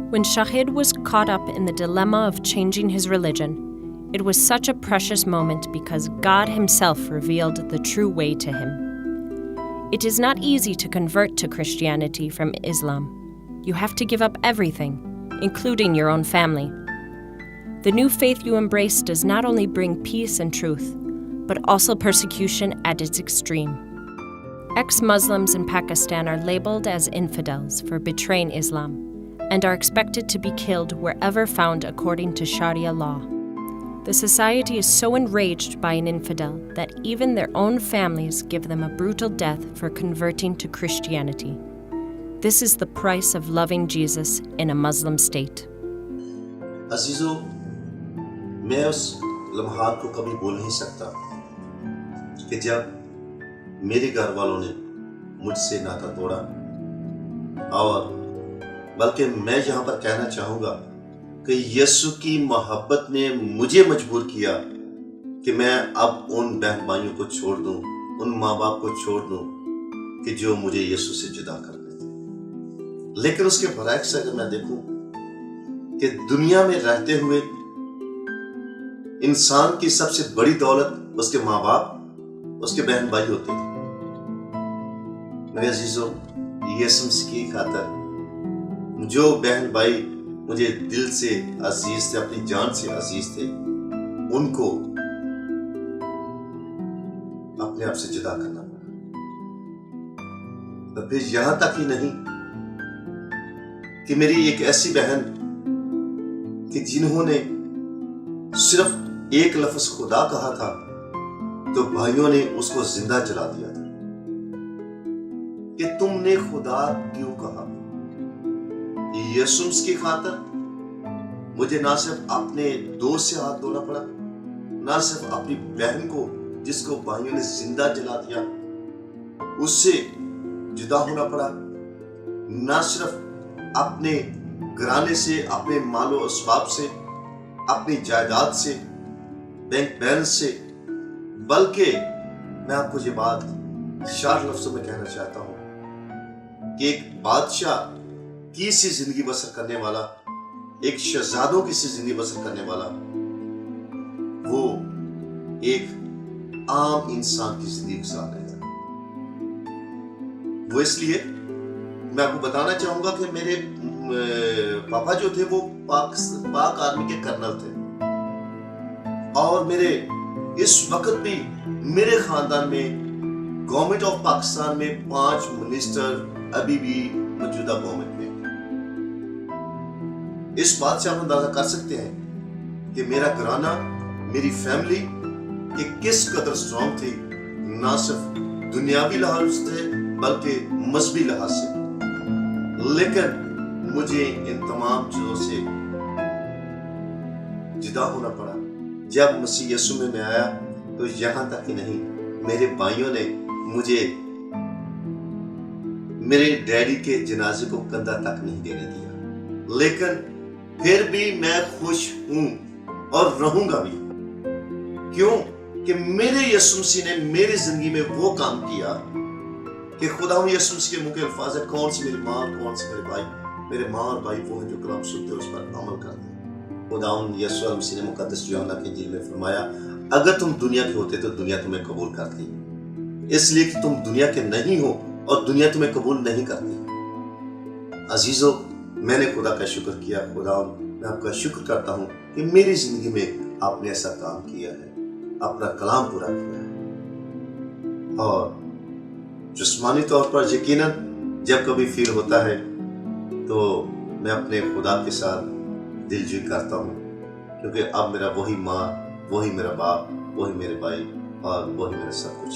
When Shahid was caught up in the dilemma of changing his religion, it was such a precious moment because God Himself revealed the true way to him. It is not easy to convert to Christianity from Islam. You have to give up everything, including your own family. The new faith you embrace does not only bring peace and truth, but also persecution at its extreme. Ex-Muslims in Pakistan are labeled as infidels for betraying Islam, and are expected to be killed wherever found according to Sharia law. The society is so enraged by an infidel that even their own families give them a brutal death for converting to Christianity. This is the price of loving Jesus in a Muslim state. अजीजों, मैं उस लम्हात को कभी भूल नहीं सकता कि जब मेरे घर वालों ने मुझसे नाता तोड़ा, और बल्कि मैं यहाँ पर कहना चाहूँगा कि यीशु की मोहब्बत ने मुझे मजबूर किया कि मैं अब उन बहन भाइयों को छोड़ दूँ, उन माँ बाप को छोड़ दूँ कि जो मुझे यीशु से जुदा करते थे। लेकिन उसके बरक्स अगर मैं देखूँ कि दुनिया में रहते हुए इंसान की सबसे बड़ी दौलत उसके माँ बाप, उसके बहन भाई होते थे। मेरे अजीजों, यीशु मसीह की खातिर जो बहन भाई मुझे दिल से अजीज थे, अपनी जान से अजीज थे, उनको अपने आप से जुदा करना पड़ा। तो फिर यहां तक ही नहीं कि मेरी एक ऐसी बहन कि जिन्होंने सिर्फ एक लफ्ज खुदा कहा था तो भाइयों ने उसको जिंदा जला दिया था कि तुमने खुदा क्यों कहा। यीशु की खातिर मुझे ना सिर्फ अपने दोस्त से हाथ धोना पड़ा, ना सिर्फ अपनी बहन को जिसको भाइयों ने जिंदा जला दिया उससे जुदा होना पड़ा, ना सिर्फ अपने घराने से, अपने मालो असबाब से, अपनी जायदाद से, बैंक बैलेंस से, बल्कि मैं आपको ये बात शार्ट लफ्जों में कहना चाहता हूं कि एक बादशाह की सी जिंदगी बसर करने वाला, एक शहजादों की सी जिंदगी बसर करने वाला, वो एक आम इंसान की जिंदगी गुजार रहा है। वो इसलिए मैं आपको बताना चाहूंगा कि मेरे पापा जो थे वो पाक आर्मी के कर्नल थे, और मेरे इस वक्त भी मेरे खानदान में गवर्नमेंट ऑफ पाकिस्तान में 5 मिनिस्टर अभी भी मौजूदा गवर्नमेंट में। इस बात से आप अंदाजा कर सकते हैं कि मेरा घराना, मेरी फैमिली ये किस कदर स्ट्रॉन्ग थी, ना सिर्फ दुनियावी लिहाज से बल्कि मजहबी लिहाज से। लेकिन मुझे इन तमाम चीजों से जुदा होना पड़ा। जब मसीह यीशु में मैं आया तो यहां तक ही नहीं, मेरे भाइयों ने मुझे मेरे डैडी के जनाजे को कंधा तक नहीं देने दिया, लेकिन फिर भी मैं खुश हूं और रहूंगा भी। क्यों? कि मेरे यीशु मसीह ने मेरी जिंदगी में वो काम किया कि खुदा यीशु मसीह के मुंह के अल्फाज है, कौन सी मेरी माँ और कौन से मेरे भाई। मेरे माँ और भाई वो हैं जो कलाम सुनते उस पर अमल करते हैं। खुदा यीशु मसीह ने मुकद्दस यूहन्ना की इंजील में फरमाया, अगर तुम दुनिया के होते तो दुनिया तुम्हें कबूल करती, इसलिए कि तुम दुनिया के नहीं हो और दुनिया तुम्हें कबूल नहीं करती। अजीजों, मैंने खुदा का शुक्र किया। खुदा, मैं आपका शुक्र करता हूँ कि मेरी जिंदगी में आपने ऐसा काम किया है, अपना कलाम पूरा किया है। और जिस्मानी तौर पर यकीनन जब कभी फील होता है तो मैं अपने खुदा के साथ दिलजुई करता हूँ, क्योंकि अब मेरा वही माँ, वही मेरा बाप, वही मेरे भाई और वही मेरा सब कुछ।